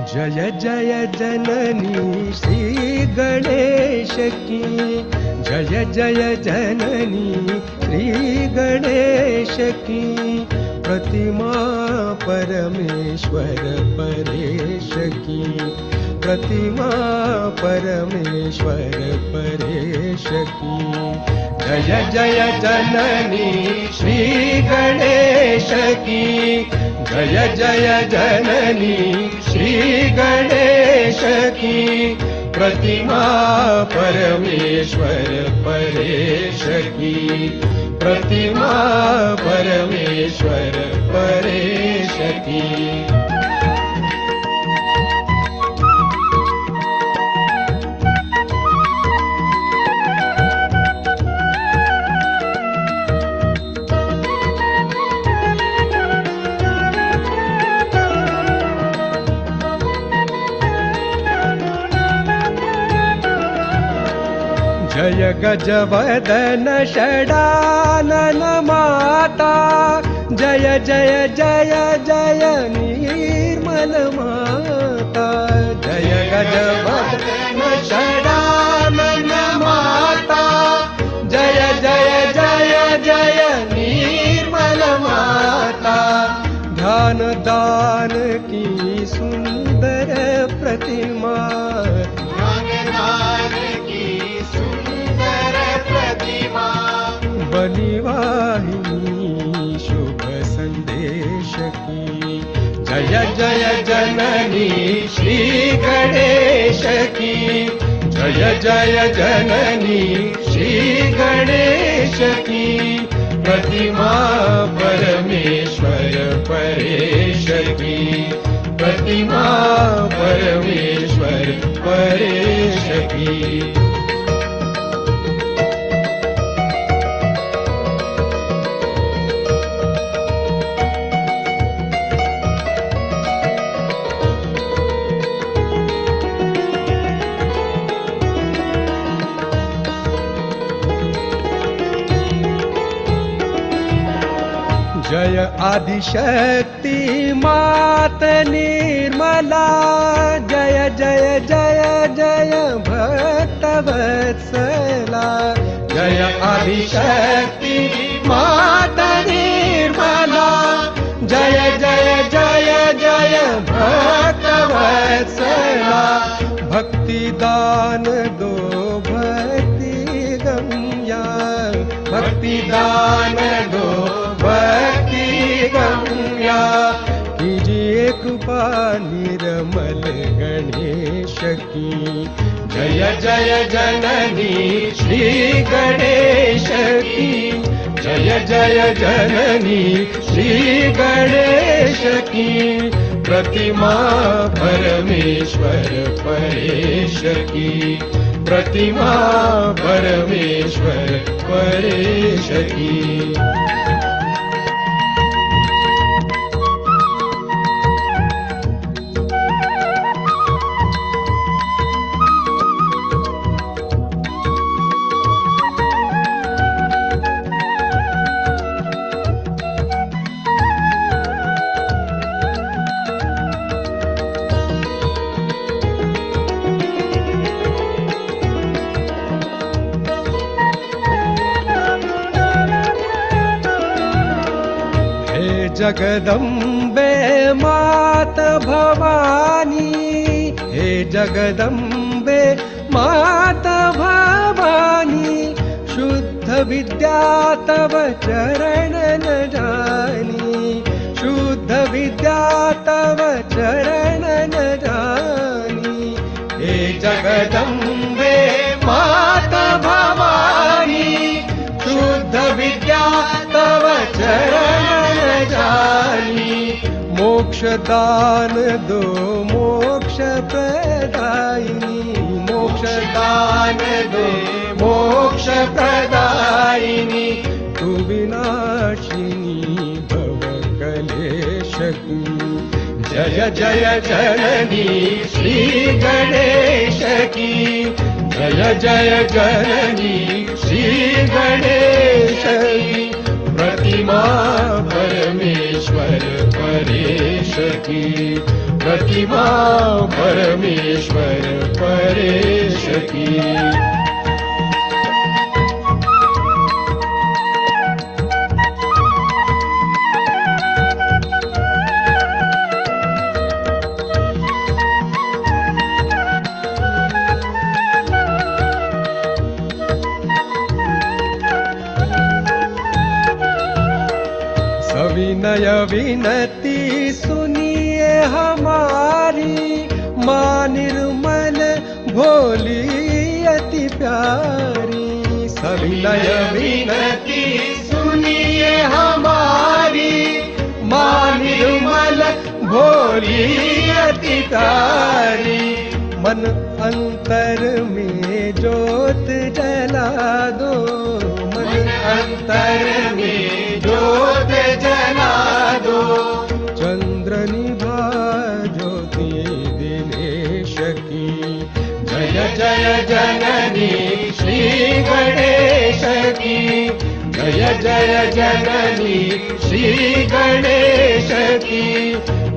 जय जय जननी श्री गणेश की, जय जय जननी श्री गणेश की। प्रतिमा परमेश्वर परेश की, प्रतिमा परमेश्वर परेश की। जय जय जननी श्री गणेश की, जय जय जननी श्री गणेश की। प्रतिमा परमेश्वर परेश की, प्रतिमा परमेश्वर परेश की। जय गजवदन षडानन माता, जय जय जय जय निर्मल माता। जय गजवदन षडानन माता, जय जय जय जय निर्मल माता। ध्यान दान की सुंदर प्रतिमा, बलिवाहिनी शुभ संदेश की। जय जय जननी श्री गणेश की, जय जय जननी श्री गणेश की। प्रतिमा परमेश्वर परेश की, प्रतिमा परमेश्वर परेश की। जय आदिशक्ति मात निर्मला, जय जय जय जय भक्तवत्सला। जय आदिशक्ति मात निर्मला, जय जय जय जय भक्तवत्सला। भक्ति दान दो भक्ति गम्या, भक्ति दान दो भक्ति गम्या। कीजिए कृपा निर्मल गणेश की। जय जय जननी श्री गणेश की, जय जय जननी श्री गणेश की। प्रतिमा परमेश्वर परेश की, प्रतिमा परमेश्वर परेश की। जगदम्बे मात भवानी, हे जगदम्बे मात भवानी। शुद्ध विद्या तव चरण न जानी, शुद्ध विद्या तव चरण न जानी। हे जगदम्बे मात भवानी, शुद्ध विद्या तव चरण जानी। मोक्ष दान दो मोक्ष प्रदायिनी, मोक्ष दान दो मोक्ष प्रदायिनी। तू विनाशिनी भव कलेश की। जय जय जननी श्री गणेश की, जय जय जननी श्री गणेश की। प्रतिमा परमेश्वर परेश की प्रतिमा परमेश्वर परेश की। सविनय विनती सुनिए हमारी, माँ निर्मल भोली अति प्यारी। सविनय विनती सुनिए हमारी, माँ निर्मल भोली अति प्यारी। मन अंतर में ज्योत जला दो, मन अंतर में ज्योत जला दो। चंद्र निभा ज्योति दिनेश की, जय जय जननी श्री गणेश की। जय जय जननी श्री गणेश की,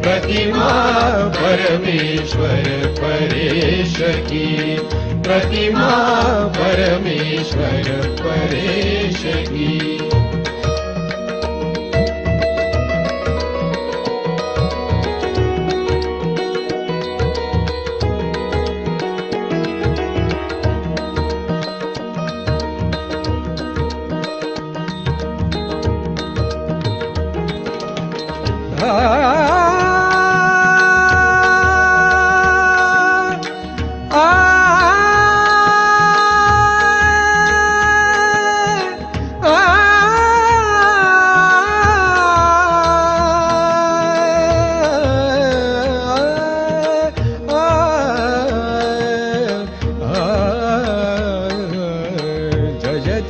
प्रतिमा परमेश्वर परेश की। प्रतिमा परमेश्वर परेश की।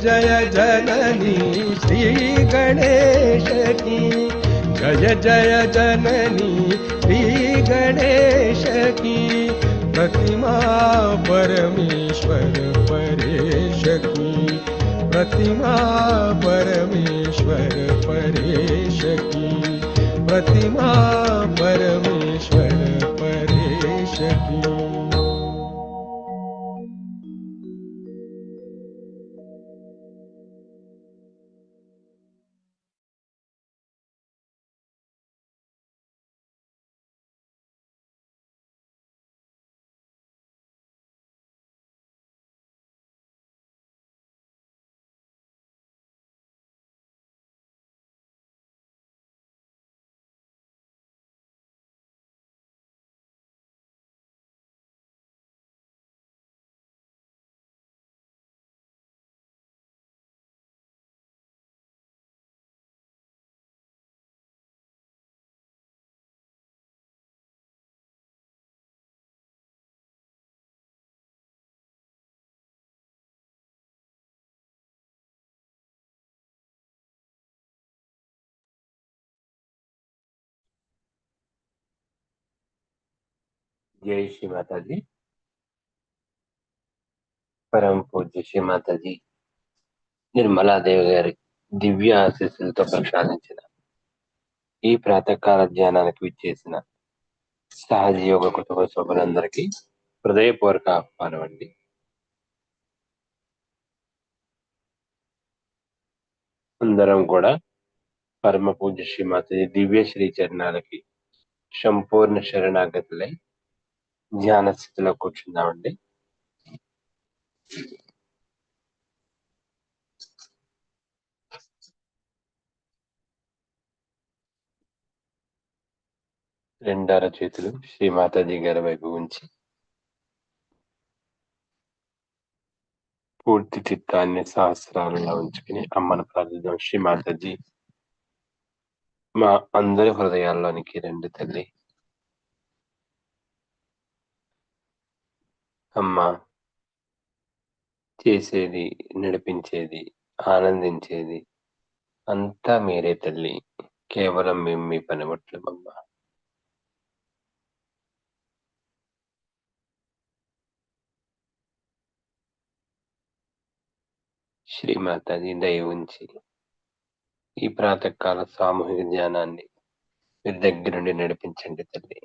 जय जननी श्री गणेश की। जय जय जननी श्री गणेश की, प्रतिमा परमेश्वर परेश की। प्रतिमा परमेश्वर परेश की। प्रतिमा परमेश्वर परेश की। जय श्री माता जी। परम पूज्य श्री माता जी నిర్మలా దేవి గారి దివ్య ఆశీస్సులతో ప్రసాదించిన ఈ ప్రాతకాల ధ్యానానికి విచ్చేసిన సహజ యోగ కుటుంబ సభ్యులందరికీ హృదయపూర్వక ఆహ్వానం అండి. అందరం కూడా పరమ పూజ్య శ్రీ మాతాజీ దివ్య శ్రీ చరణాలకి సంపూర్ణ శరణాగతులై ధ్యాన స్థితిలో కూర్చుందామండి. రెండార చేతులు శ్రీ మాతాజీ గారి వైపు ఉంచి పూర్తి చిత్తాన్ని సహస్రాలలో ఉంచుకుని అమ్మను ప్రార్థిద్దాం. శ్రీ మాతాజీ, మా అందరి హృదయాల్లోనికి రండి తల్లి. అమ్మ చేసేది, నడిపించేది, ఆనందించేది అంతా మీరే తల్లి. కేవలం మేము మీ పనిముట్లమమ్మ. శ్రీమాతాజీ దయ ఉంచి ఈ ప్రాతకాల సామూహిక ధ్యానాన్ని మీరు దగ్గరుండి నడిపించండి తల్లి.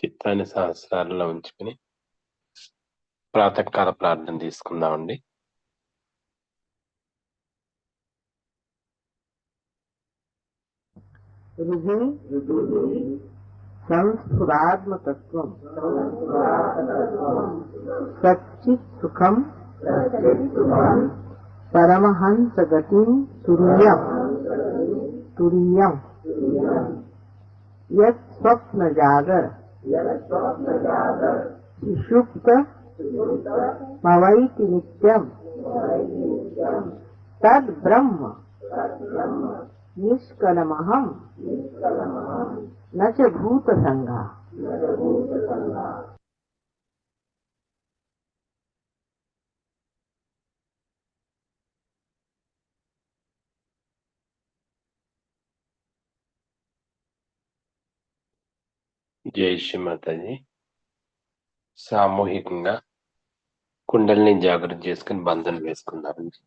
చిత్తాన్ని సహస్రాలలో ఉంచుకుని ప్రాతకాల ప్రార్థన తీసుకుందామండి. సంస్ఫురాత్మతత్వం సచ్చిత్ సుఖం పరమహంస గతిం తుర్యం తుర్యం యత్ స్వప్న జాగర సుషుప్త మవైతి నిత్యం తద్ బ్రహ్మ నిష్కలమహం నచ భూత సంగ. జై శ్రీ మాతాజీ. సామూహికంగా కుండల్ని జాగ్రత్త చేసుకుని బంధన వేసుకుందామండి.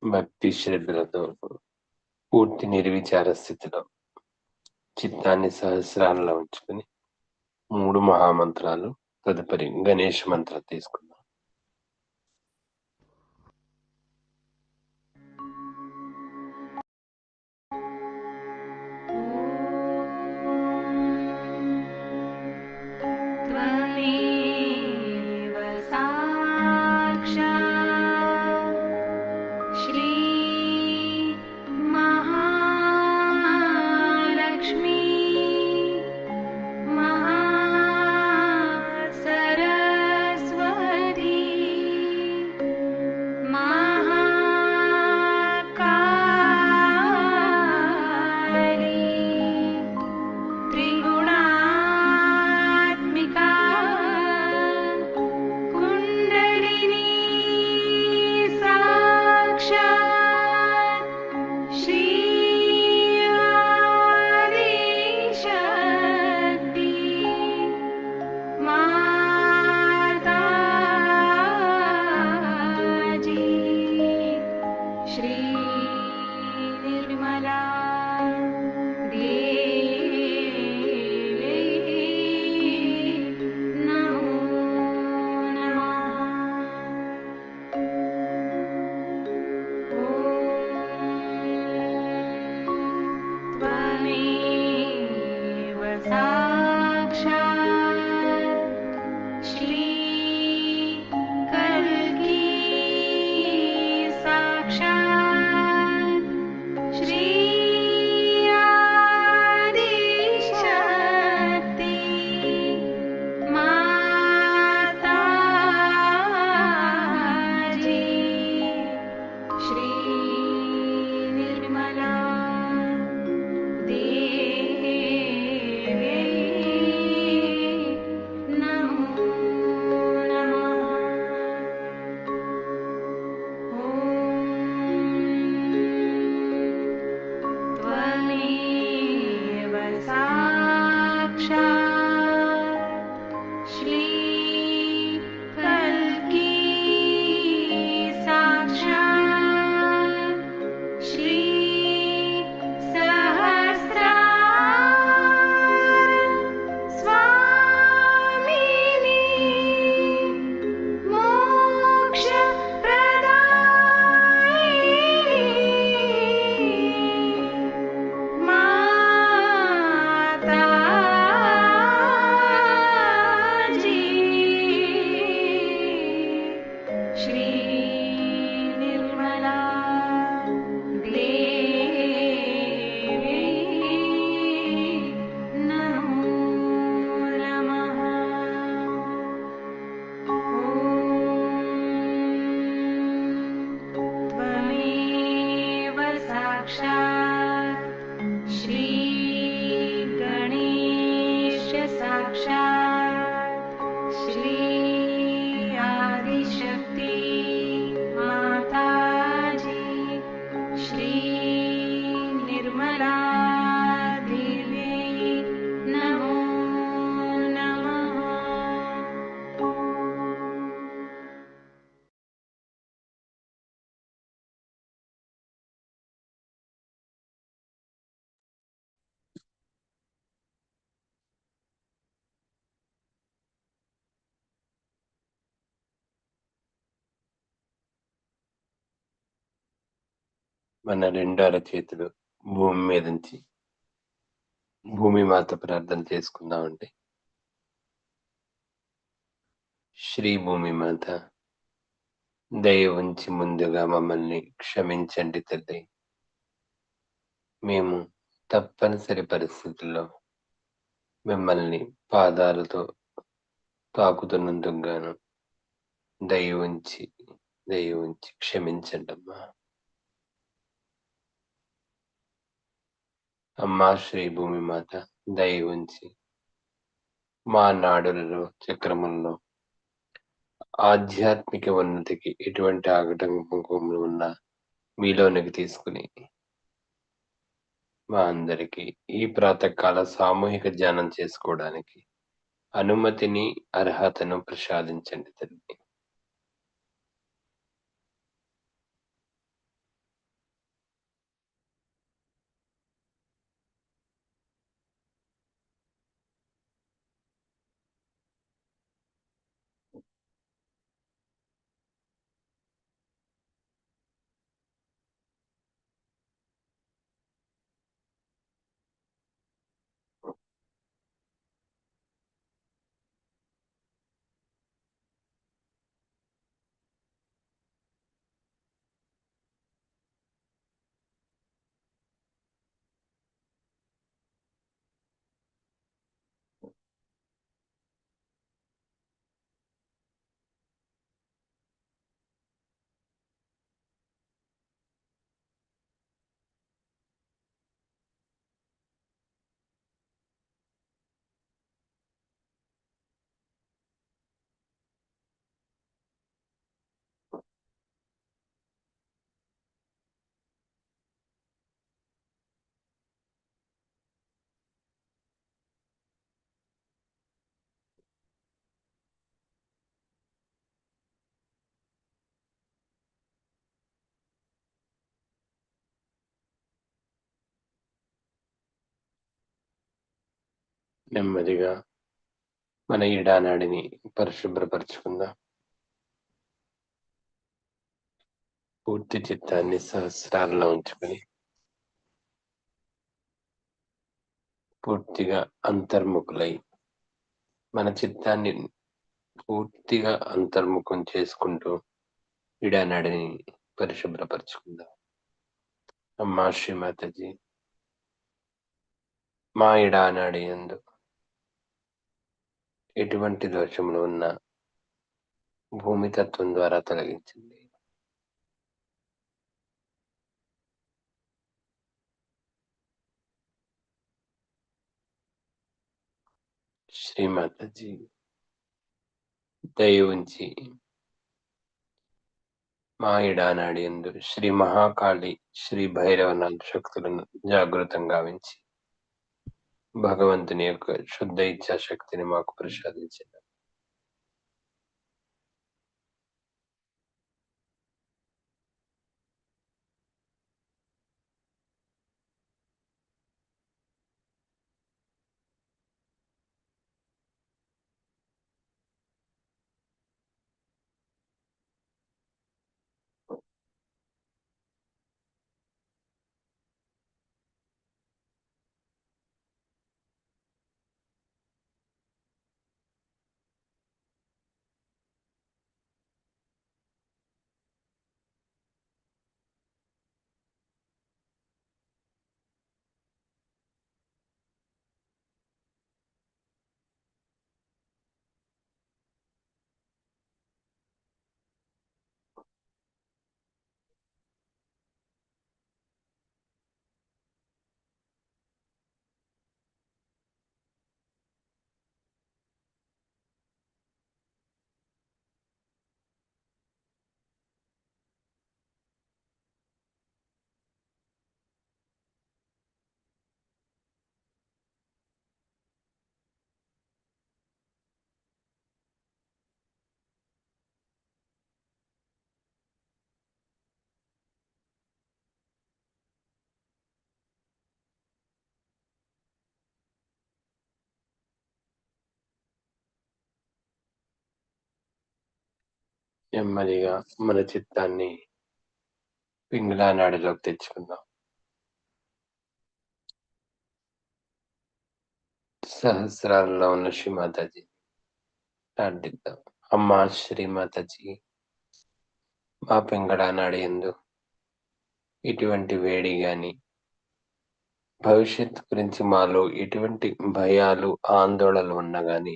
భక్తి శ్రద్ధలతో పూర్తి నిర్విచార స్థితిలో చిత్తాన్ని సహస్రాలలో ఉంచుకుని 3 మహామంత్రాలు, తదుపరి గణేష్ మంత్రం తీసుకుందాం. श्री महालक्ष्मी महासरस्वती మన రెండు అరచేతులు భూమి మీద నుంచి భూమి మాత ప్రార్థన చేసుకుందామండి. శ్రీ భూమి మాత, దయ ఉంచి ముందుగా మమ్మల్ని క్షమించండి తల్లి. మేము తప్పనిసరి పరిస్థితుల్లో మిమ్మల్ని పాదాలతో తాకుతున్నందుకు గాను దయ ఉంచి క్షమించండి అమ్మా. అమ్మా శ్రీ భూమి మాత, దయ ఉంచి మా నాడులలో చక్రములలో ఆధ్యాత్మిక ఉన్నతికి ఎటువంటి ఆటంకములు ఉన్నా మీలోనికి తీసుకుని మా అందరికీ ఈ ప్రాతకాల సామూహిక ధ్యానం చేసుకోవడానికి అనుమతిని అర్హతను ప్రసాదించండి తల్లి. నెమ్మదిగా మన ఇడానాడిని పరిశుభ్రపరచుకుందాం. పూర్తి చిత్తాన్ని సహస్రాల్లో ఉంచుకొని పూర్తిగా అంతర్ముఖులై మన చిత్తాన్ని పూర్తిగా అంతర్ముఖం చేసుకుంటూ ఇడానాడిని పరిశుభ్రపరచుకుందాం. అమ్మా శ్రీమాతజీ, మా ఇడానాడి యందు ఎటువంటి దోషములు ఉన్నా భూమితత్వం ద్వారా తొలగించండి. శ్రీమాతజీ, దయ ఉంచి మా ఇడానాడి యందు శ్రీ మహాకాళి, శ్రీ భైరవనాథ శక్తులను జాగృతంగా గావించి భగవంతుని యొక్క శుద్ధ ఇచ్ఛా శక్తిని మాకు ప్రసాదించండి. నెమ్మదిగా మన చిత్తాన్ని పింగళా నాడిలోకి తెచ్చుకుందాం. సహస్రాలలో ఉన్న శ్రీ మాతాజీ ప్రార్థిద్దాం. అమ్మా శ్రీ మాతాజీ, మా పింగళా నాడి యందు ఇటువంటి వేడి గాని, భవిష్యత్తు గురించి మాలో ఎటువంటి భయాలు ఆందోళనలు ఉన్నా గాని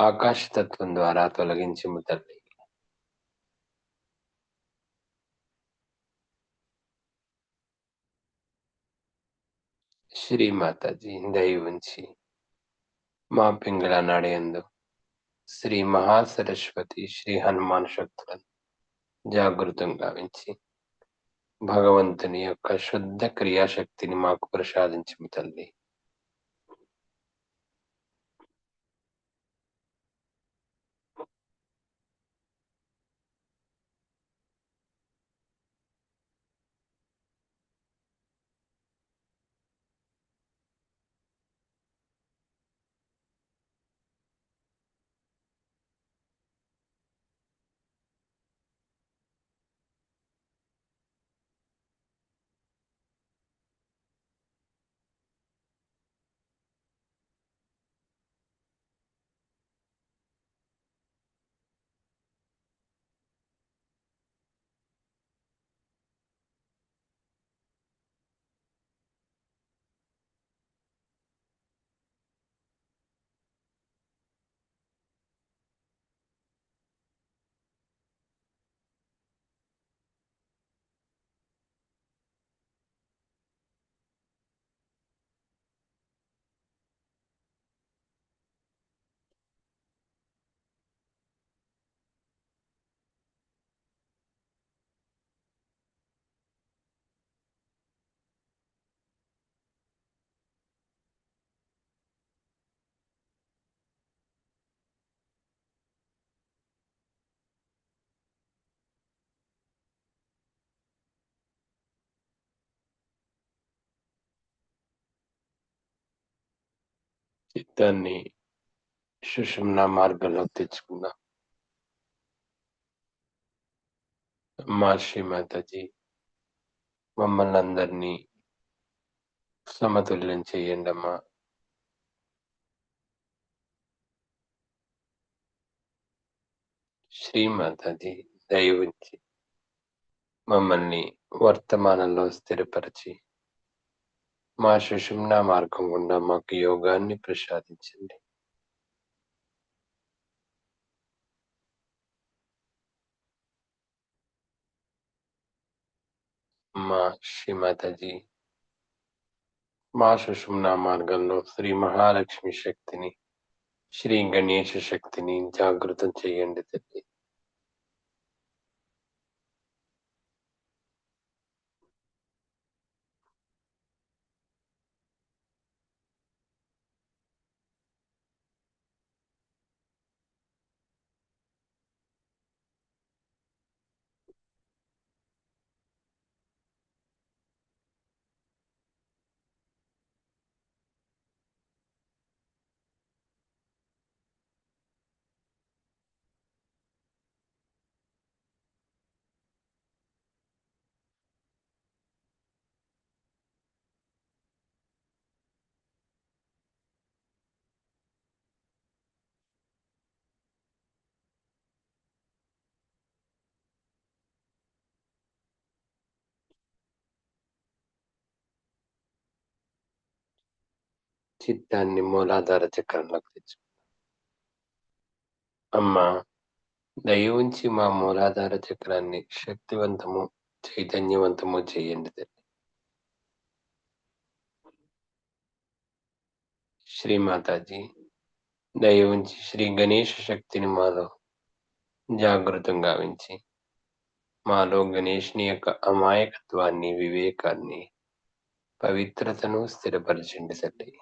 ఆకాశతత్వం ద్వారా తొలగించుము తల్లి. శ్రీ మాతాజీ దయ ఉంచి మా పింగళ నాడయందు శ్రీ మహాసరస్వతి శ్రీ హనుమాన్ శక్తులను జాగృతంగా గావించి భగవంతుని యొక్క శుద్ధ క్రియాశక్తిని మాకు ప్రసాదించుము తల్లి. చిత్తాన్ని సుషుమ్న మార్గంలోకి తెచ్చుకుందాం. మా శ్రీ మాతాజీ మమ్మల్ని అందరినీ సమతుల్యం చేయండి అమ్మా. శ్రీ మాతాజీ దయ ఉంచి మమ్మల్ని వర్తమానంలో స్థిరపరిచి మా సుషుమ్నా మార్గం గుండా మాకు యోగాన్ని ప్రసాదించండి. మా శ్రీ మాతాజీ మా సుషుమ్నా మార్గంలో శ్రీ మహాలక్ష్మి శక్తిని, శ్రీ గణేష శక్తిని జాగృతం చేయండి తల్లి. చిత్తాన్ని మూలాధార చక్రంలోకి తెచ్చు. అమ్మా దయ ఉంచి మా మూలాధార చక్రాన్ని శక్తివంతము, చైతన్యవంతము చేయండి తల్లి. శ్రీ మాతాజీ దయ ఉంచి శ్రీ గణేష శక్తిని మాలో జాగృతం గావించి మాలో గణేష్ని యొక్క అమాయకత్వాన్ని, వివేకాన్ని, పవిత్రతను స్థిరపరచండి తల్లి.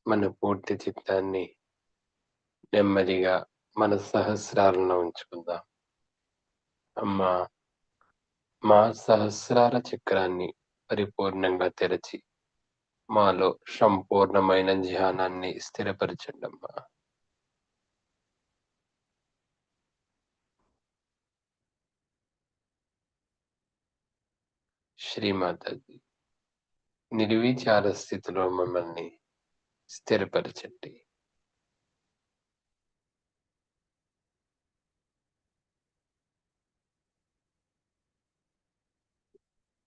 మన పూర్తి చిత్తాన్ని నెమ్మదిగా మన సహస్రాలలో ఉంచుకుందాం. అమ్మా, మా సహస్రార చక్రాన్ని పరిపూర్ణంగా తెరచి మాలో సంపూర్ణమైన ధ్యానాన్ని స్థిరపరచండమ్మా. శ్రీమాతాజీ, నిర్విచార స్థితిలో మమ్మల్ని స్థిరపరచండి.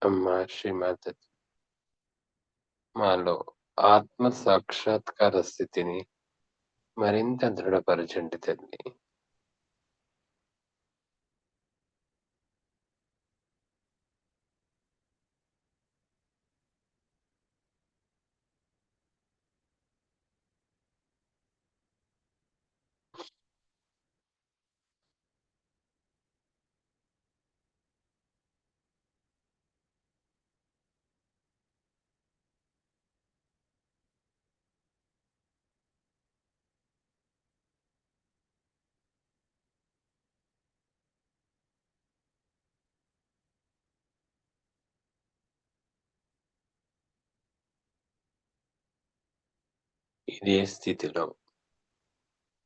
అమ్మా శ్రీమాతాజీ, మాలో ఆత్మ సాక్షాత్కార స్థితిని మరింత దృఢపరచండి తల్లి. ఇదే స్థితిలో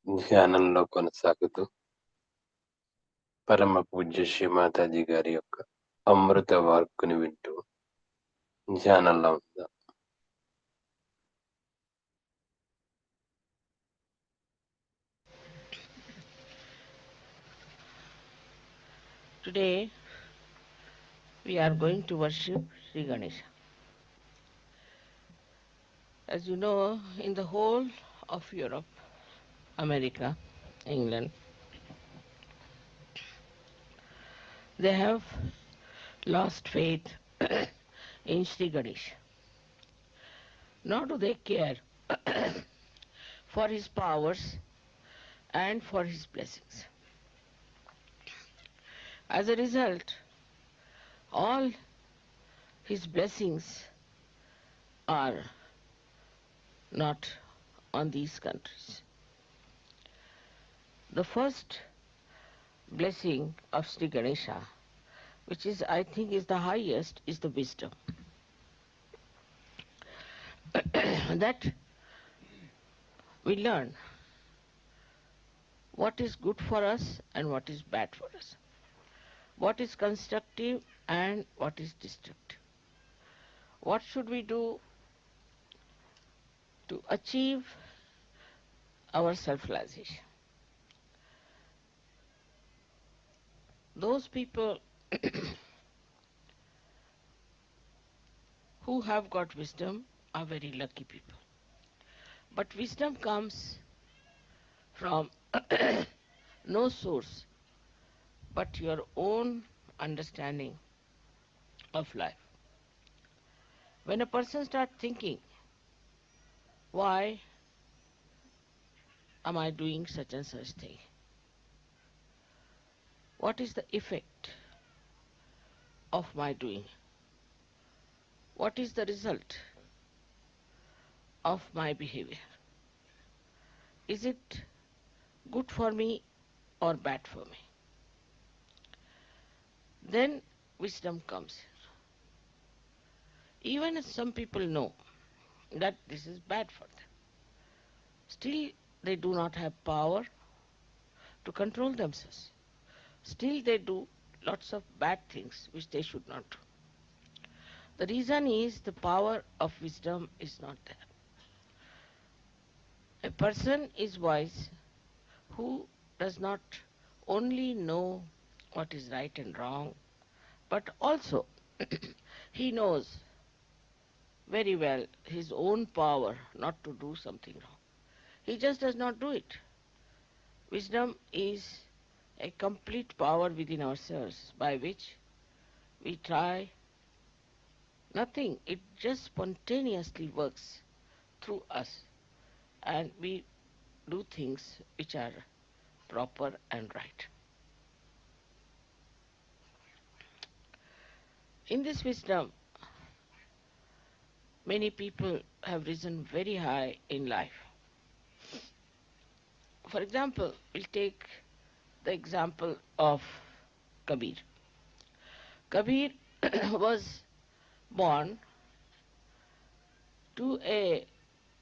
ధ్యానంలో కొనసాగుతూ పరమ పూజ్య శ్రీమాతాజీ గారి యొక్క అమృత వాక్కుని వింటూ ధ్యానంలో ఉందాం. Today we are going to worship Sri Ganesha. As you know, in the whole of Europe, America, England, they have lost faith in Sri Ganesha. Nor do they care for his powers and for his blessings. As a result, all his blessings are not on these countries. The first blessing of Sri Ganesha, which is, I think, is the highest, is the wisdom. That we learn what is good for us and what is bad for us, what is constructive and what is destructive. What should we do to achieve our self-realization? Those people who have got wisdom are very lucky people. But wisdom comes from no source but your own understanding of life. When a person starts thinking, why am I doing such and such thing? What is the effect of my doing? What is the result of my behavior? Is it good for me or bad for me? Then wisdom comes. Even if some people know that this is bad for them, still they do not have power to control themselves. Still they do lots of bad things which they should not do. The reason is the power of wisdom is not there. A person is wise who does not only know what is right and wrong, but also he knows very well his own power not to do something wrong. He just does not do it. Wisdom is a complete power within ourselves by which we try nothing. It just spontaneously works through us and we do things which are proper and right. In this wisdom, many people have risen very high in life. For example, we'll take the example of Kabir. Kabir was born to a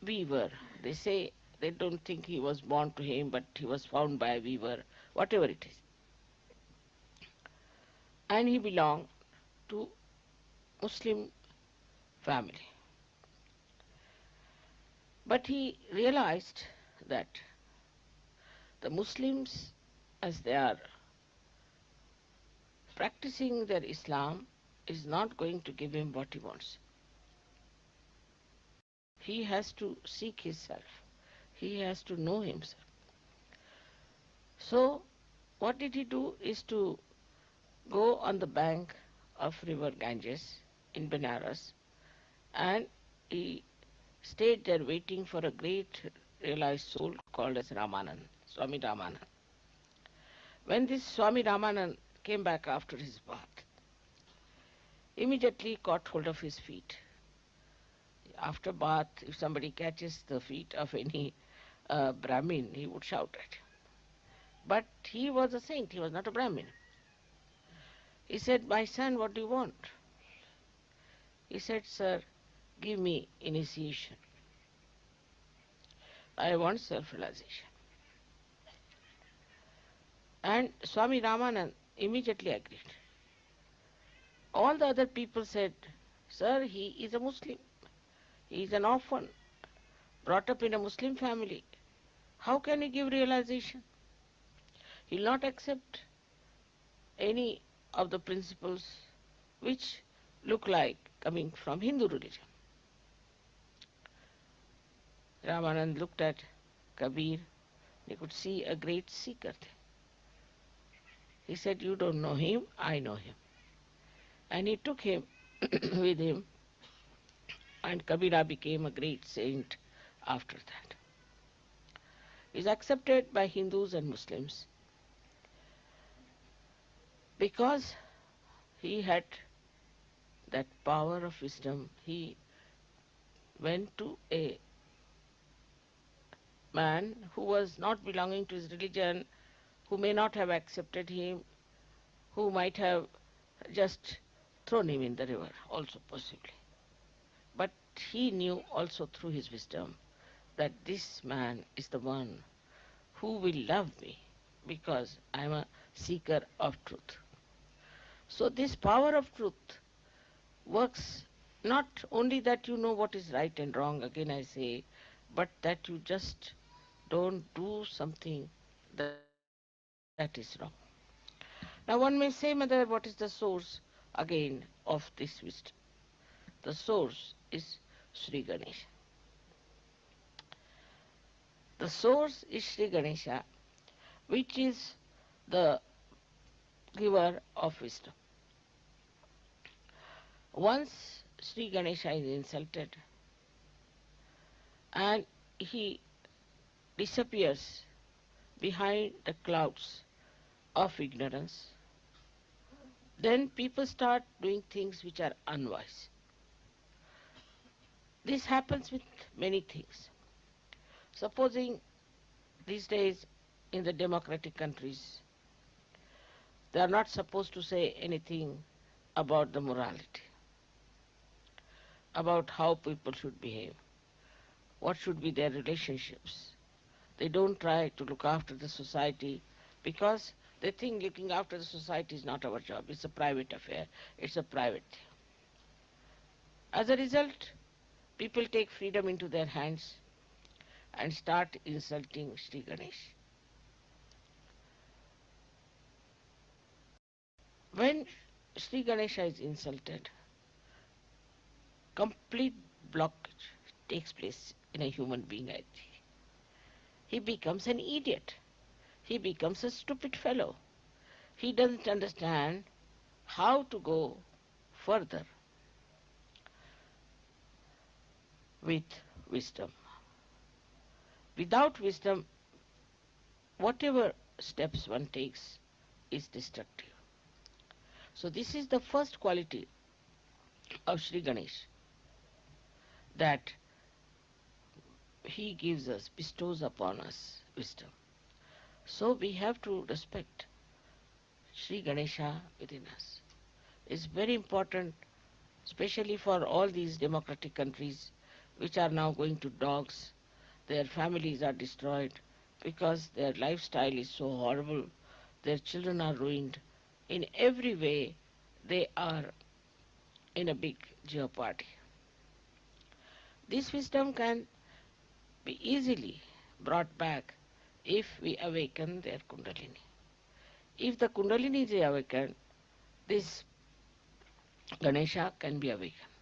weaver. They say they don't think he was born to him, but he was found by a weaver, whatever it is. And he belonged to Muslim family. But he realized that the Muslims, as they are practicing their Islam, is not going to give him what he wants. He has to seek himself. He has to know himself. So, what did he do is to go on the bank of river Ganges in Benares, and he stayed there waiting for a great realized soul called as Ramanand, Swami Ramanand. When this Swami Ramanand came back after his bath, immediately caught hold of his feet. After bath, if somebody catches the feet of any Brahmin, he would shout at him. But he was a saint, he was not a Brahmin. He said, "My son, what do you want?" He said, "Sir, give me initiation. I want self-realization." And Swami Ramanand immediately agreed. All the other people said, "Sir, he is a Muslim. He is an orphan, brought up in a Muslim family. How can he give realization? He will not accept any of the principles which look like coming from Hindu religion." Ramanand looked at Kabir. He could see a great seeker there. He said, "You don't know him, I know him." And he took him with him, and Kabira became a great saint after that. He is accepted by Hindus and Muslims because he had that power of wisdom. He went to a man who was not belonging to his religion, who may not have accepted him, who might have just thrown him in the river, also possibly. But he knew also through his wisdom that this man is the one who will love me because I am a seeker of truth. So this power of truth works not only that you know what is right and wrong, again I say, but that you just don't do something that is wrong. Now one may say, "Mother, what is the source again of this wisdom?" The source is Sri Ganesha. The source is Sri Ganesha, which is the giver of wisdom. Once Sri Ganesha is insulted and he disappears behind the clouds of ignorance, then people start doing things which are unwise. This happens with many things. Supposing these days in the democratic countries, they are not supposed to say anything about the morality, about how people should behave, what should be their relationships. They don't try to look after the society because they think looking after the society is not our job. It's a private affair. It's a private thing. As a result, people take freedom into their hands and start insulting Sri Ganesh. When Sri Ganesha is insulted, complete blockage takes place in a human being, I think. He becomes an idiot. He becomes a stupid fellow. He doesn't understand how to go further with wisdom. Without wisdom, whatever steps one takes is destructive. So this is the first quality of Sri Ganesh. that he gives us, bestows upon us wisdom. So we have to respect Sri Ganesha within us. It's very important, especially for all these democratic countries which are now going to dogs. Their families are destroyed because their lifestyle is so horrible. Their children are ruined. In every way, they are in a big jeopardy. This wisdom can be easily brought back if we awaken their Kundalini. If the Kundalini is awakened, this Ganesha can be awakened.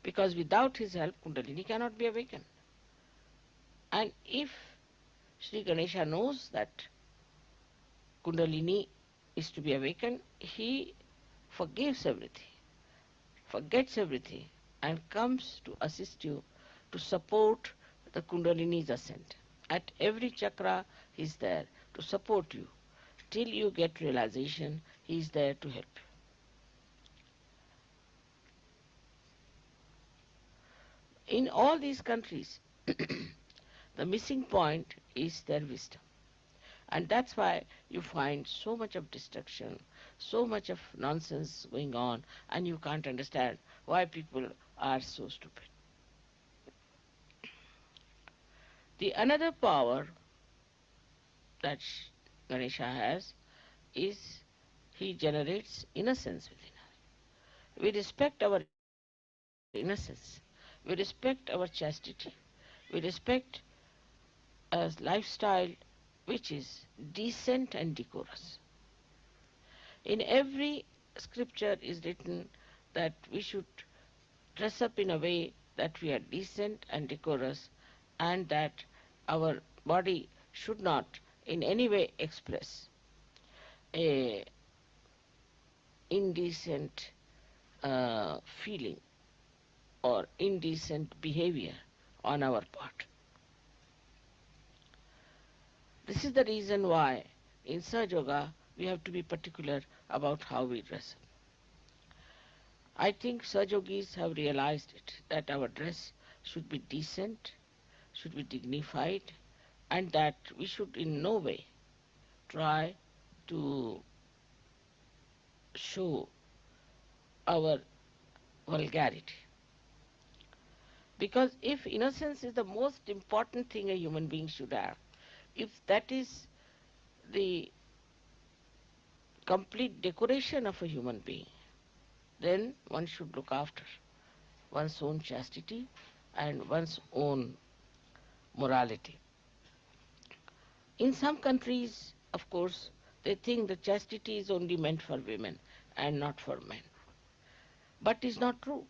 Because without his help, Kundalini cannot be awakened. And if Sri Ganesha knows that Kundalini is to be awakened, he forgives everything, forgets everything, and comes to assist you to support the Kundalini's ascent. At every chakra, he is there to support you. Till you get realization, he is there to help you. In all these countries, the missing point is their wisdom. And that's why you find so much of destruction, so much of nonsense going on, and you can't understand why people are so stupid. The another power that Ganesha has is he generates innocence within us. We respect our innocence. We respect our chastity. We respect a lifestyle which is decent and decorous. In every scripture is written that we should dress up in a way that we are decent and decorous, and that our body should not in any way express a indecent feeling or indecent behavior on our part. This is the reason why in Sahaja Yoga we have to be particular about how we dress up. I think Sahaja Yogis have realized it, that our dress should be decent, should be dignified, and that we should in no way try to show our vulgarity. Because if innocence is the most important thing a human being should have, if that is the complete decoration of a human being, then one should look after one's own chastity and one's own morality. In some countries, of course, they think that chastity is only meant for women and not for men. But it's not true.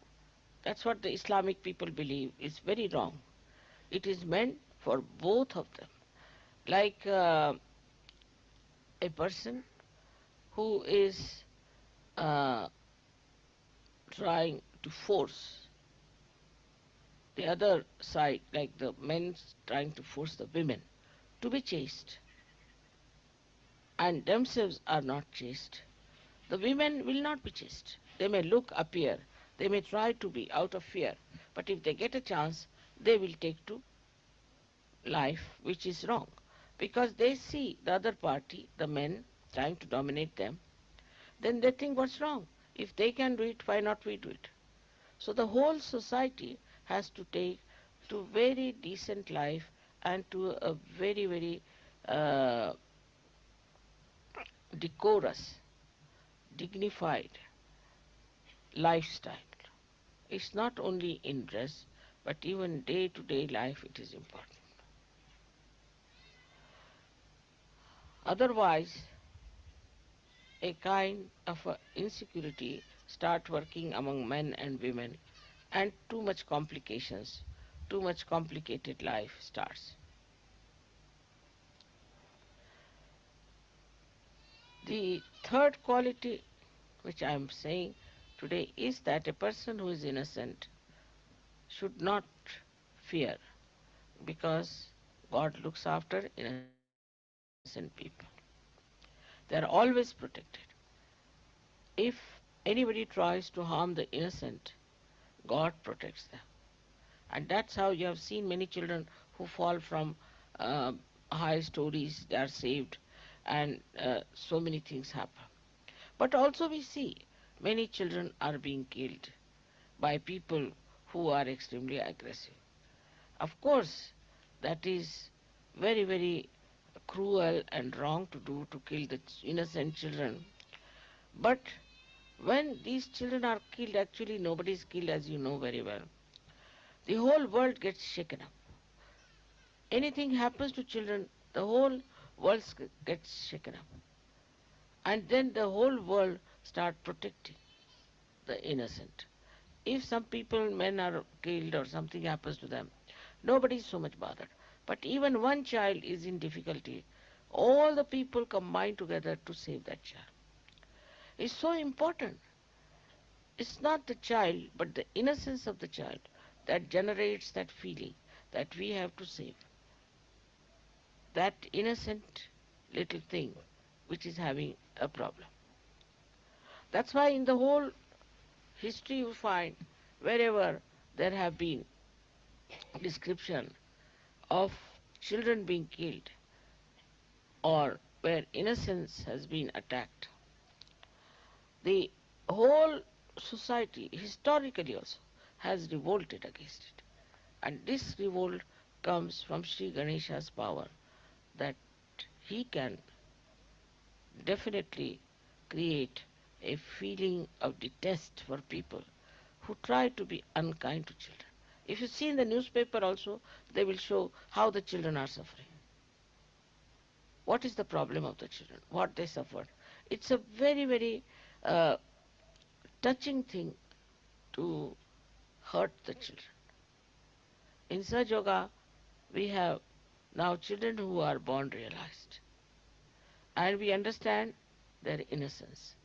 That's what the Islamic people believe. It's very wrong. It is meant for both of them. Like a person who is uh, trying to force the other side, like the men trying to force the women to be chaste, and themselves are not chaste, the women will not be chaste. They may appear, they may try to be out of fear, but if they get a chance, they will take to life which is wrong, because they see the other party, the men, trying to dominate them. Then they think, what's wrong? If they can do it, why not we do it? So the whole society has to take to very decent life and to a very, very uh, decorous, dignified lifestyle. It's not only in dress, but even day-to-day life it is important. Otherwise, a kind of insecurity start working among men and women, and too much complications, too much complicated life starts. The third quality which I am saying today is that a person who is innocent should not fear, because God looks after innocent people. They are always protected. If anybody tries to harm the innocent, God protects them. And that's how you have seen many children who fall from uh, high stories, they are saved, and so many things happen. But also we see many children are being killed by people who are extremely aggressive. Of course, that is very, very cruel and wrong to do, to kill the innocent children. But when these children are killed, actually nobody is killed, as you know very well. The whole world gets shaken up. Anything happens to children, the whole world gets shaken up. And then the whole world start protecting the innocent. If some people, men are killed or something happens to them, nobody is so much bothered. But even one child is in difficulty, all the people combine together to save that child. It's so important. It's not the child, but the innocence of the child that generates that feeling that we have to save that innocent little thing which is having a problem. That's why in the whole history you find wherever there have been description of children being killed or where innocence has been attacked, the whole society historically also has revolted against it. And this revolt comes from Sri Ganesha's power that he can definitely create a feeling of detest for people who try to be unkind to children. If you see in the newspaper also, they will show how the children are suffering. What is the problem of the children? What they suffered? It's a very, very uh, touching thing to hurt the children. In Sahaja Yoga, we have now children who are born realized. And we understand their innocence.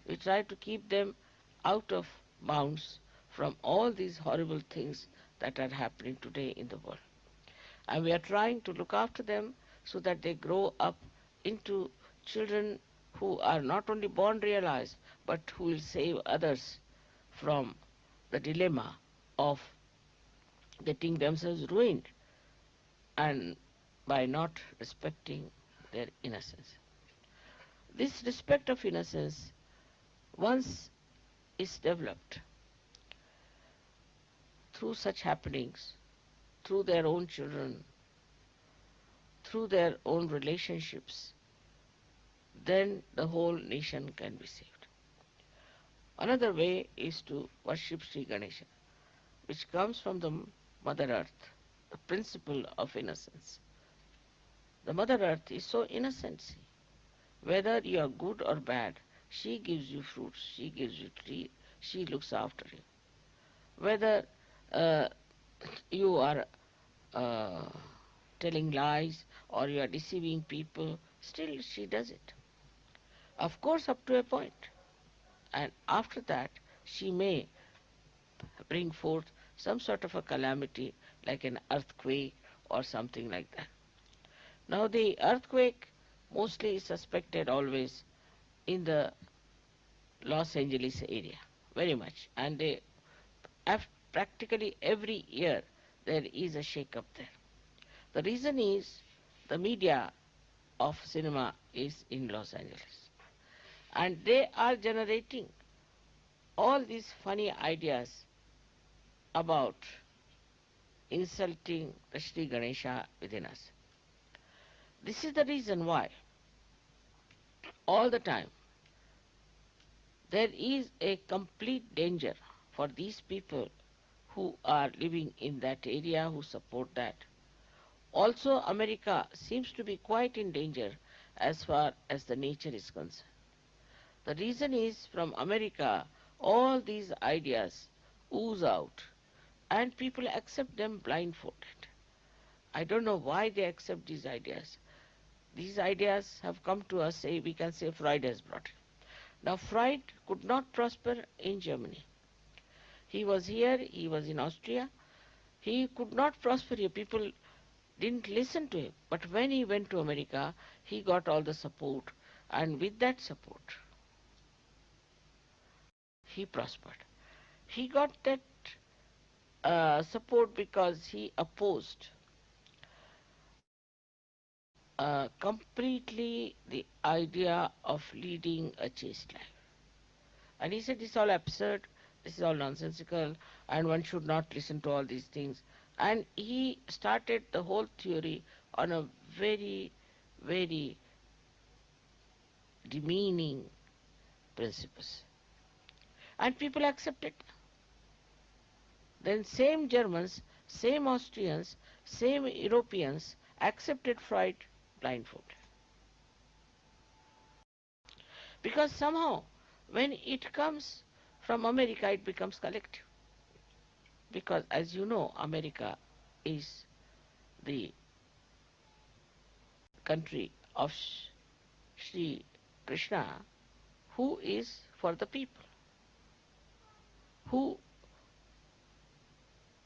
We try to keep them out of bounds from all these horrible things that are happening today in the world. And we are trying to look after them so that they grow up into children who are not only born realized, but who will save others from the dilemma of getting themselves ruined and by not respecting their innocence. This respect of innocence, once is developed through such happenings, through their own children, through their own relationships, then the whole nation can be saved. Another way is to worship Sri Ganesha, which comes from the Mother Earth, the principle of innocence. The Mother Earth is so innocent. See. Whether you are good or bad, she gives you fruits, she gives you trees, she looks after you. Whether uh, you are uh, telling lies or you are deceiving people, still she does it. Of course, up to a point. And after that, she may bring forth some sort of a calamity like an earthquake or something like that. Now, the earthquake mostly is suspected always in the Los Angeles area, very much. And practically every year there is a shake-up there. The reason is the media of cinema is in Los Angeles. And they are generating all these funny ideas about insulting the Sri Ganesha within us. This is the reason why all the time there is a complete danger for these people who are living in that area, who support that. Also, America seems to be quite in danger as far as the nature is concerned. The reason is from America, all these ideas ooze out and people accept them blindfolded. I don't know why they accept these ideas. These ideas have come to us, say, we can say Freud has brought it. Now, Freud could not prosper in Germany. He was here, he was in Austria. He could not prosper here. People didn't listen to him. But when he went to America, he got all the support. And with that support, he prospered. He got that support because he opposed completely the idea of leading a chaste life. And he said, this is all absurd, this is all nonsensical, and one should not listen to all these things. And he started the whole theory on a very, very demeaning principles. And people accepted. Then same Germans, same Austrians, same Europeans accepted Freud blindfolded. Because somehow, when it comes from America, it becomes collective. Because as you know, America is the country of Shri Krishna, who is for the people, who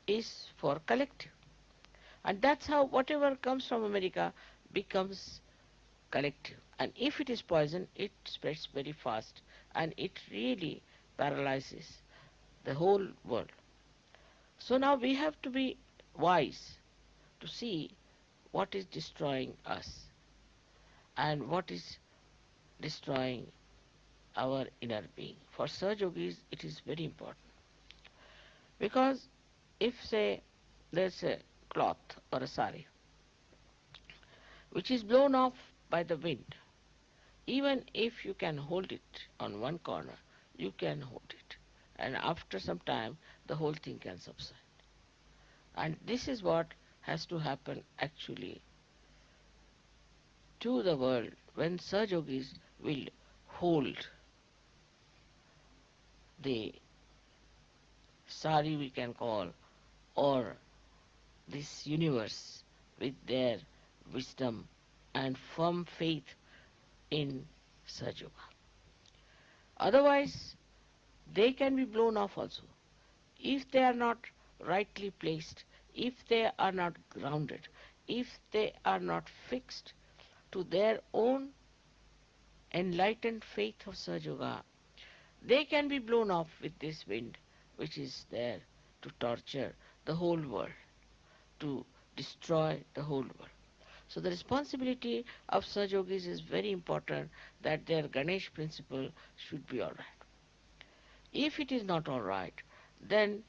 is for collective. And that's how whatever comes from America becomes collective. And if it is poison, it spreads very fast and it really paralyzes the whole world. So now we have to be wise to see what is destroying us and what is destroying our inner being. For Sahaja Yogis, it is very important. Because if, say, there's a cloth or a sari which is blown off by the wind, even if you can hold it on one corner, you can hold it. And after some time, the whole thing can subside. And this is what has to happen actually to the world when Sahaja Yogis will hold the sari, we can call, or this universe with their wisdom and firm faith in Sahaja Yoga. Otherwise, they can be blown off also. If they are not rightly placed, if they are not grounded, if they are not fixed to their own enlightened faith of Sahaja Yoga, they can be blown off with this wind which is there to torture the whole world, to destroy the whole world. So the responsibility of Sahaja Yogis is very important, that their Ganesh principle should be all right. If it is not all right, then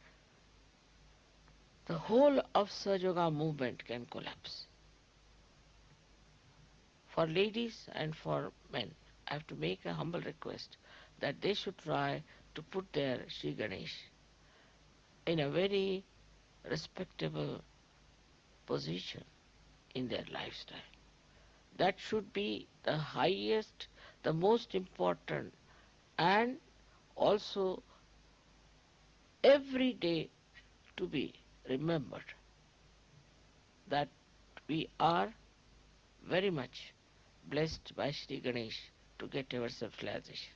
the whole of Sahaja Yoga movement can collapse. For ladies and for men, I have to make a humble request that they should try to put their Sri Ganesh in a very respectable position in their lifestyle. That should be the highest, the most important, and also every day to be remembered that we are very much blessed by Sri Ganesh to get our self-realization.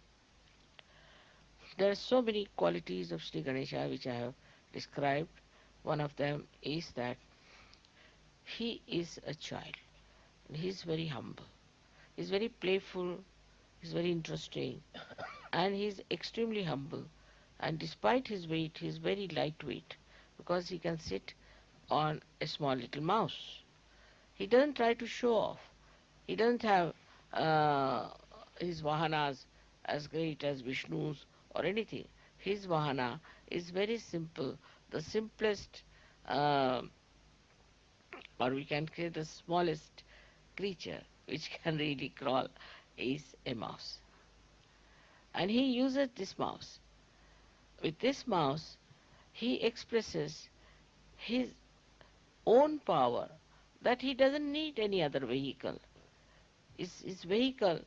There are so many qualities of Sri Ganesha which I have described. One of them is that he is a child. He is very humble. He is very playful. He is very interesting. And he is extremely humble. And despite his weight, he is very lightweight because he can sit on a small little mouse. He doesn't try to show off. He doesn't have his vahanas as great as Vishnu's or anything. His vahana is very simple, the simplest, or we can say the smallest creature which can really crawl is a mouse. And he uses this mouse. With this mouse, he expresses his own power, that he doesn't need any other vehicle. His vehicle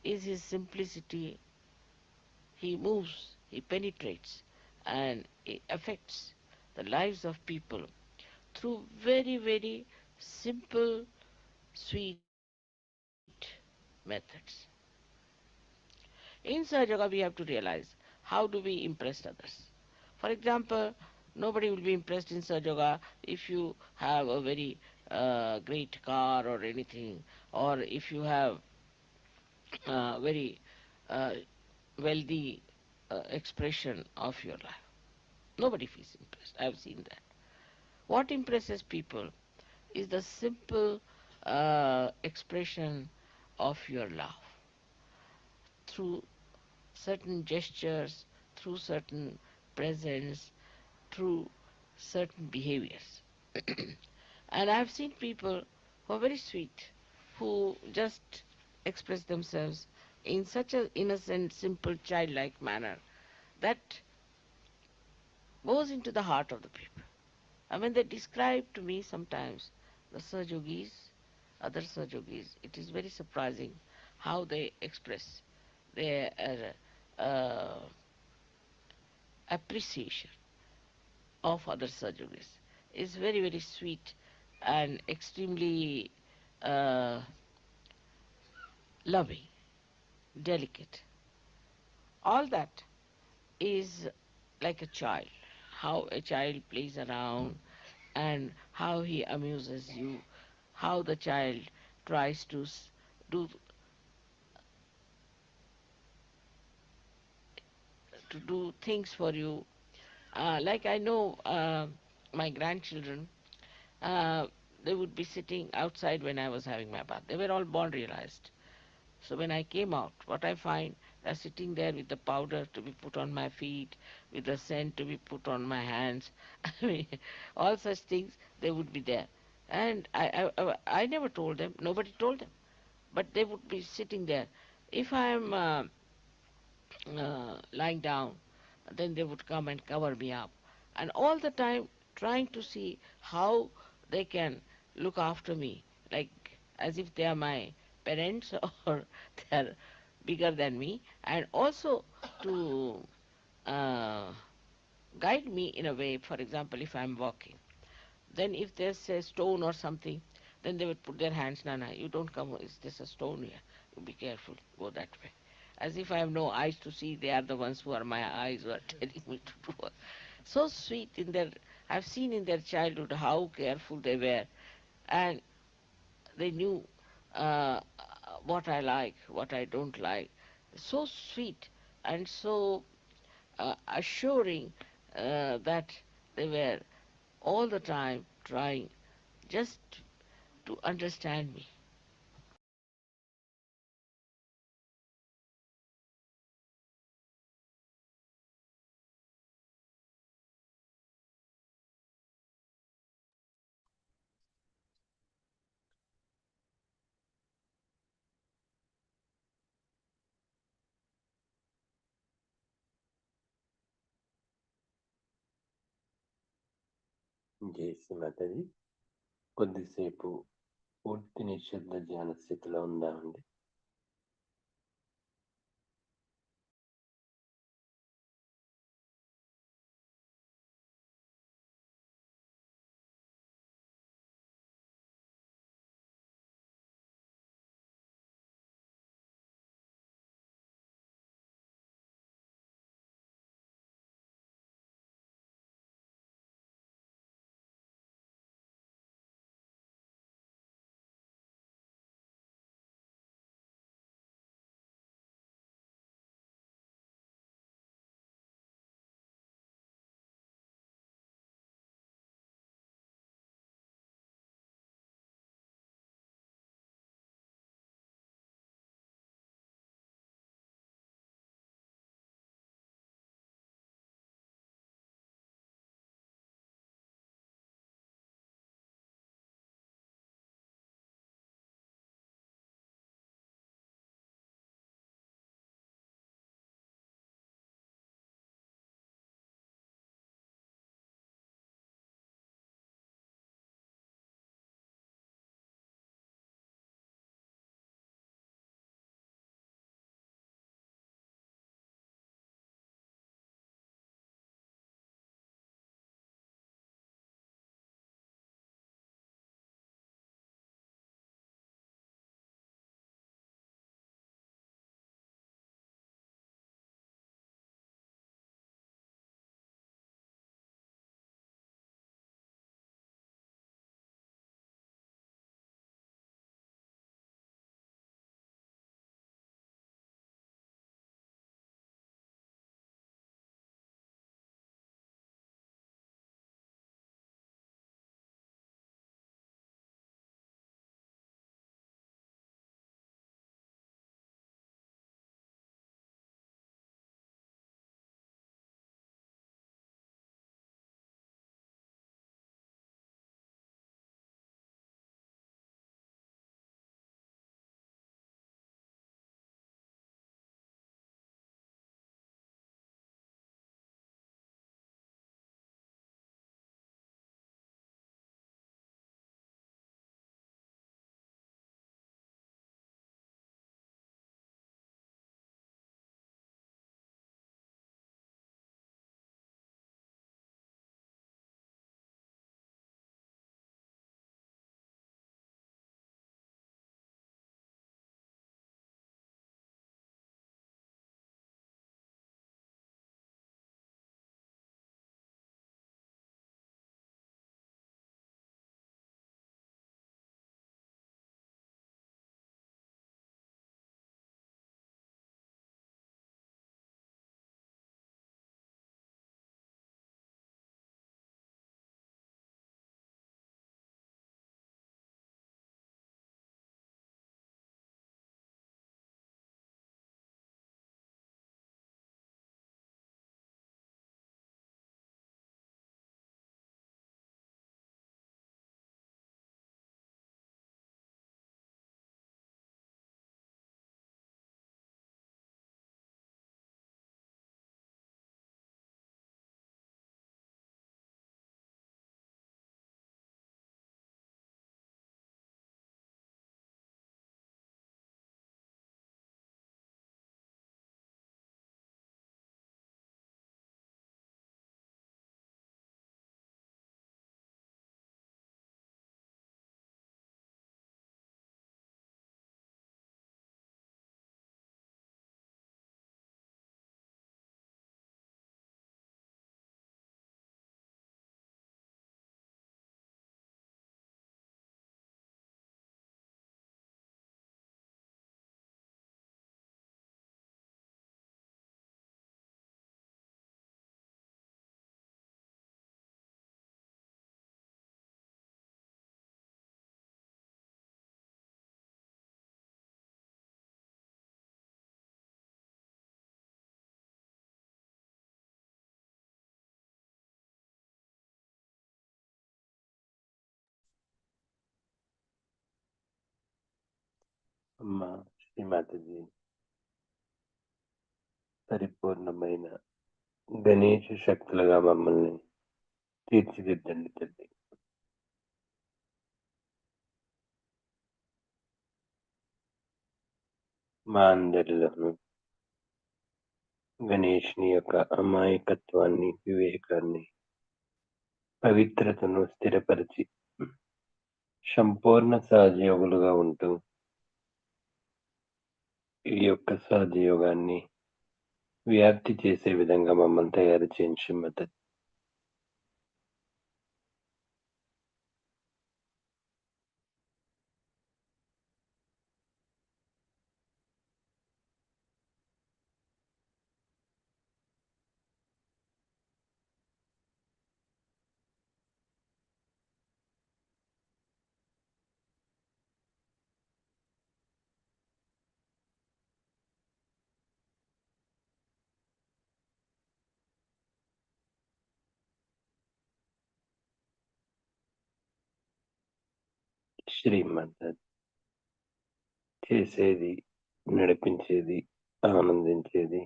is his simplicity. He moves, he penetrates, and it affects the lives of people through very, very simple, sweet methods. In Sahaja Yoga, we have to realize how do we impress others. For example, nobody will be impressed in Sahaja Yoga if you have a very great car or anything, or if you have very uh, wealthy expression of your life. Nobody feels impressed. I have seen that. What impresses people is the simple expression of your love through certain gestures, through certain presence, through certain behaviors. And I've seen people who are very sweet, who just express themselves in such an innocent, simple, childlike manner that goes into the heart of the people. And when they describe to me sometimes the Sahajogis, other Sahajogis, it is very surprising how they express their appreciation of other Sahajogis. It's very, very sweet and extremely uh, loving, delicate. All that is like a child, how a child plays around and how he amuses you, how the child tries do to do things for you. Like I know my grandchildren, uh, they would be sitting outside when I was having my bath. They were all born realized. So when I came out, what I find, they're sitting there with the powder to be put on my feet, with the scent to be put on my hands. I mean, all such things, they would be there. And I never told them, nobody told them. But they would be sitting there. If I'm lying down, then they would come and cover me up. And all the time trying to see how they can look after me, like as if they are my parents or they are bigger than me, and also to uh, guide me in a way. For example, if I'm walking, then if there's a stone or something, then they would put their hands, Nana, you don't come, is this a stone here? You be careful, go that way. As if I have no eyes to see, they are the ones who are my eyes who are telling me to do it. So sweet in their, I've seen in their childhood how careful they were, and they knew uh, what I like, what I don't like. So sweet and so assuring that they were all the time trying just to understand me. జై శ్రీ మాతాజీ. కొద్దిసేపు పూర్తి నిశ్శబ్ద ధ్యాన స్థితిలో ఉందామండి. అమ్మా శ్రీమాతజీ, పరిపూర్ణమైన గణేష శక్తులుగా మమ్మల్ని తీర్చిదిద్దండి తల్లి. మా అందరిలోనూ గణేష్ని యొక్క అమాయకత్వాన్ని, వివేకాన్ని, పవిత్రతను స్థిరపరిచి సంపూర్ణ సహజయోగులుగా ఉంటూ ఈ యొక్క సహజయోగాన్ని వ్యాప్తి చేసే విధంగా మమ్మల్ని తయారు చేయండి శ్రీమతి. శ్రీమత చేసేది, నడిపించేది, ఆనందించేది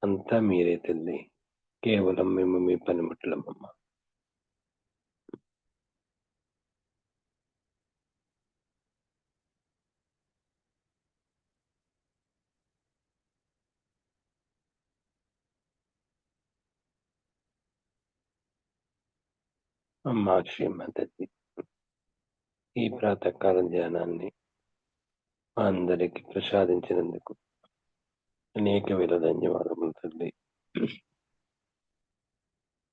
అంతా మీరే తల్లి. కేవలం మేము మీ పనిముట్లమమ్మ. అమ్మా శ్రీమతి, ఈ ప్రాతకాల ధ్యానాన్ని మా అందరికి ప్రసాదించినందుకు అనేక వేల ధన్యవాదములు తల్లి.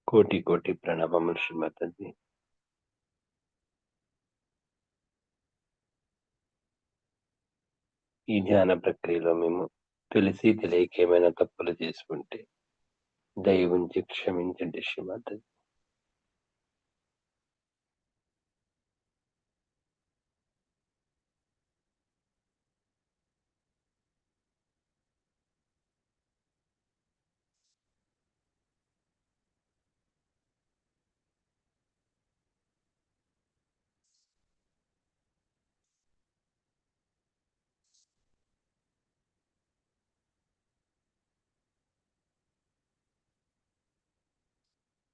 కోటి కోటి ప్రణామములు శ్రీమతి. ఈ ధ్యాన ప్రక్రియలో మేము తెలిసి తెలియక ఏమైనా తప్పులు చేసుకుంటే దయ ఉంచి క్షమించండి శ్రీమతి.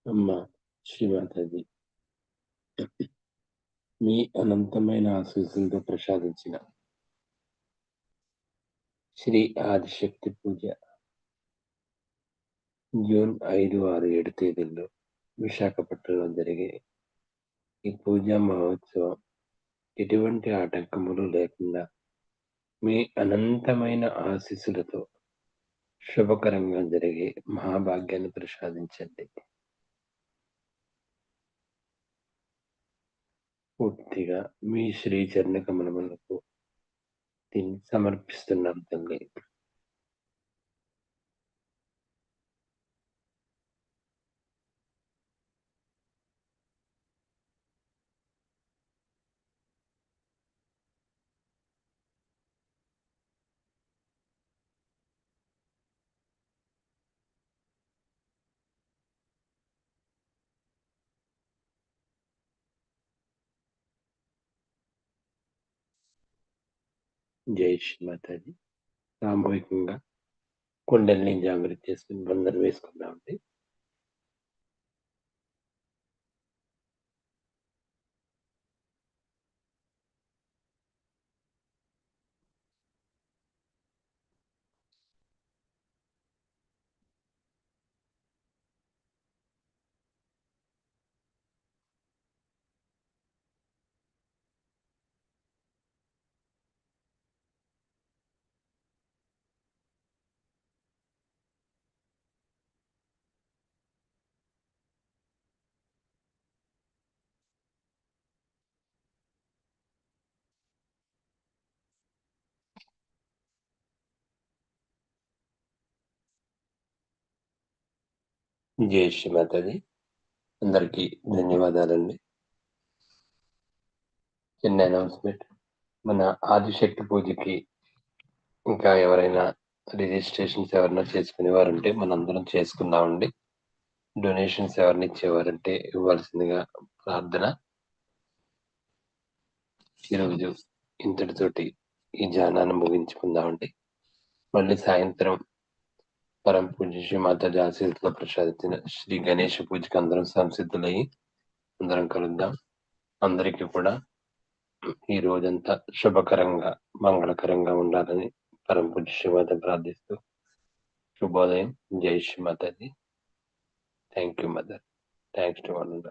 అమ్మా శ్రీమాతాజీ, మీ అనంతమైన ఆశీస్సులతో ప్రసాదించిన శ్రీ ఆదిశక్తి పూజ జూన్ 5, 6, 7 తేదీల్లో విశాఖపట్నంలో జరిగే ఈ పూజా మహోత్సవం ఎటువంటి ఆటంకములు లేకుండా మీ అనంతమైన ఆశీస్సులతో శుభకరంగా జరిగే మహాభాగ్యాన్ని ప్రసాదించండి. పూర్తిగా మీ శ్రీ చరణ కమలములకు దీన్ని సమర్పిస్తున్నాం తల్లి. జై శ్రీమాతాజీ. సామూహికంగా కుండల్ని జాగ్రత్త చేసుకుని బందరు వేసుకున్నామండి. జై శ్రీమాతాజీ. అందరికీ ధన్యవాదాలండి. చిన్న అనౌన్స్మెంట్, మన ఆదిశక్తి పూజకి ఇంకా ఎవరైనా రిజిస్ట్రేషన్స్ ఎవరైనా చేసుకునే వారు ఉంటే మనందరం చేసుకుందామండి. డొనేషన్స్ ఎవరిని ఇచ్చేవారంటే ఇవ్వాల్సిందిగా ప్రార్థన. ఈరోజు ఇంతటితోటి ఈ ధ్యానాన్ని ముగించుకుందామండి. మళ్ళీ సాయంత్రం పరమ పూజ్య శ్రీ మాతాజీ ఆశీస్సులతో ప్రసాదించిన శ్రీ గణేష పూజకి అందరం సంసిద్ధులయ్యి అందరం కలుద్దాం. అందరికీ కూడా ఈ రోజంతా శుభకరంగా మంగళకరంగా ఉండాలని పరమ పూజ్య శ్రీమాత ప్రార్థిస్తూ శుభోదయం. జై Shri Mataji. Thank you mother. Thanks to one.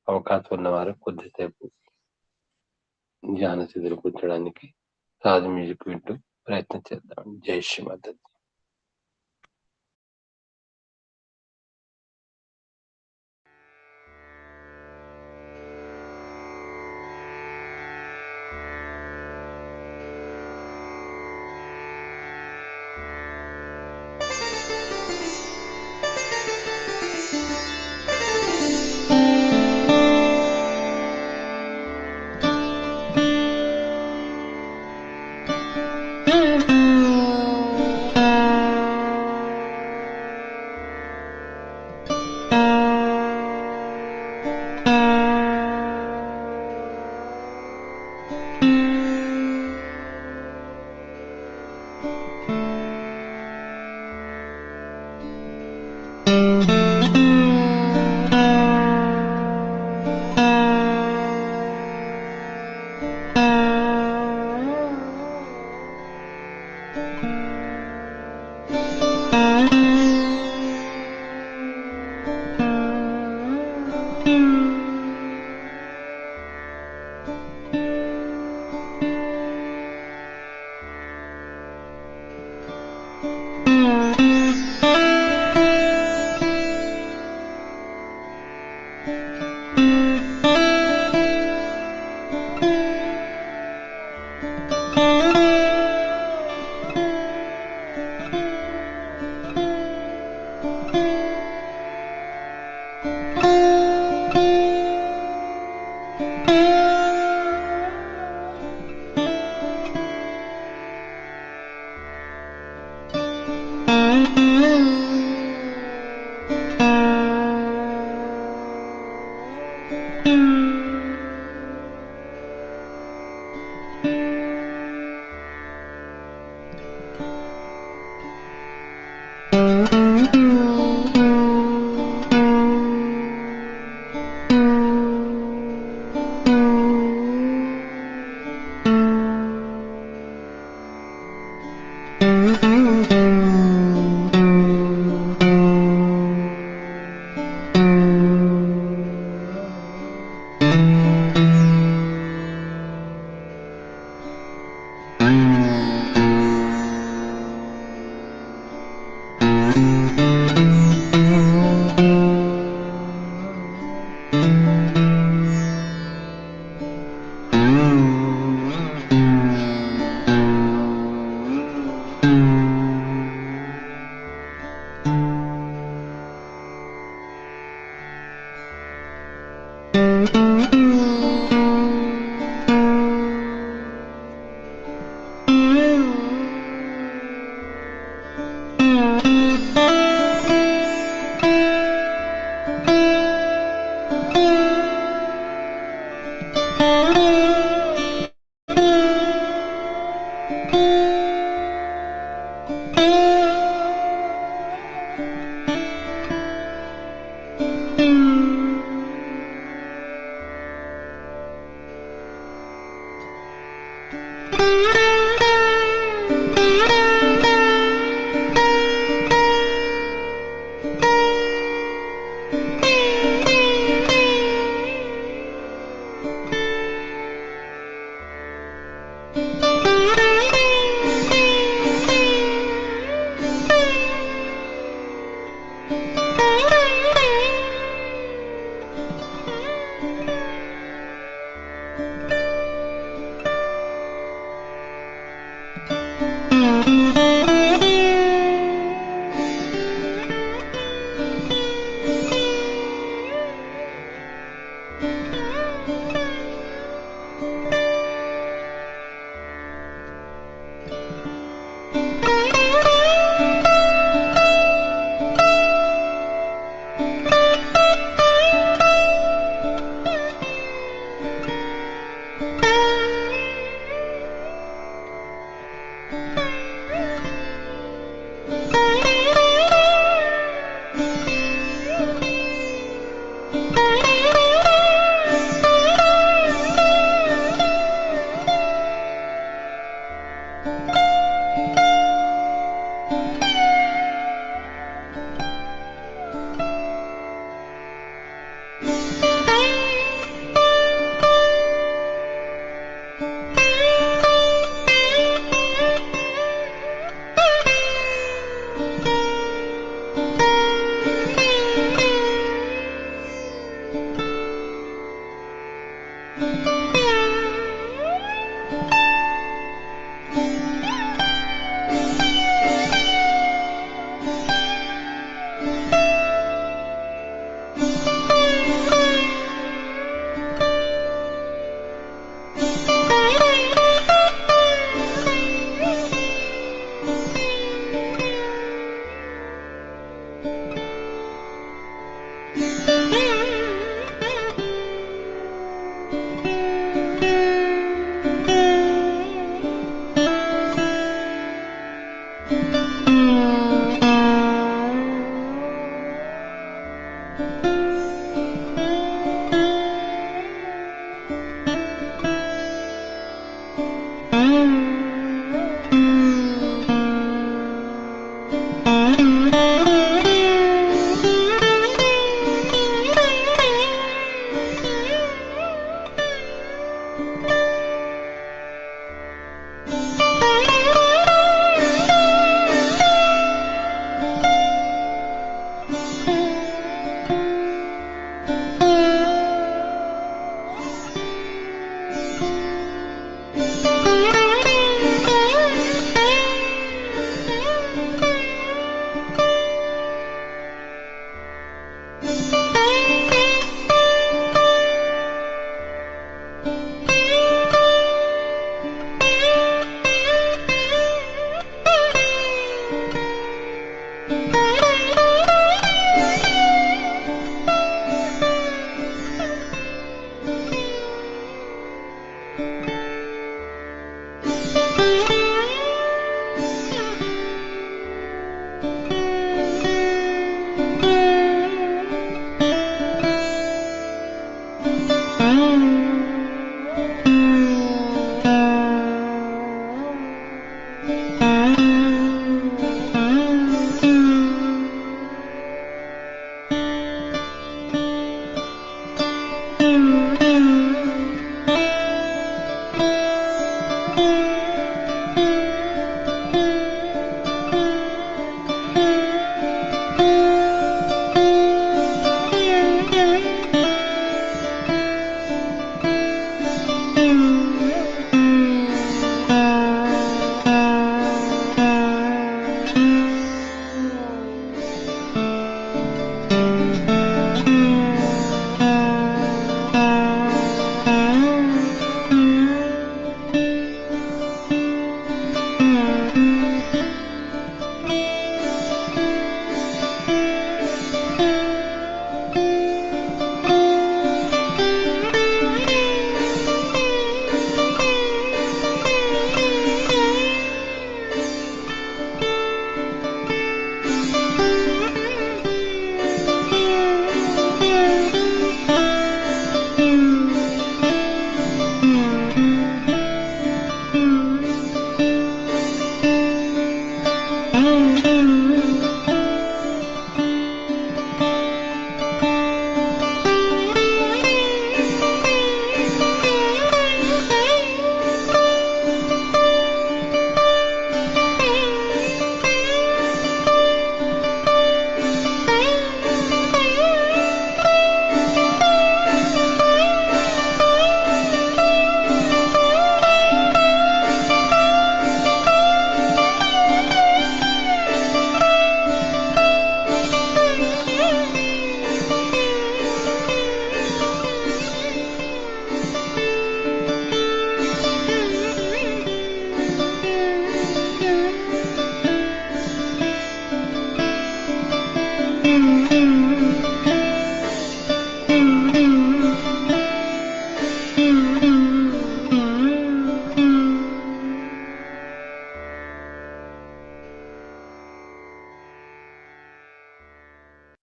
అవకాశం ఉన్నవారు కొద్దిసేపు ధ్యాన స్థితిలో కూర్చోడానికి సాధు మ్యూజిక్ వింటూ ప్రయత్నం చేద్దాం. జై శ్రీ మాతాజీ.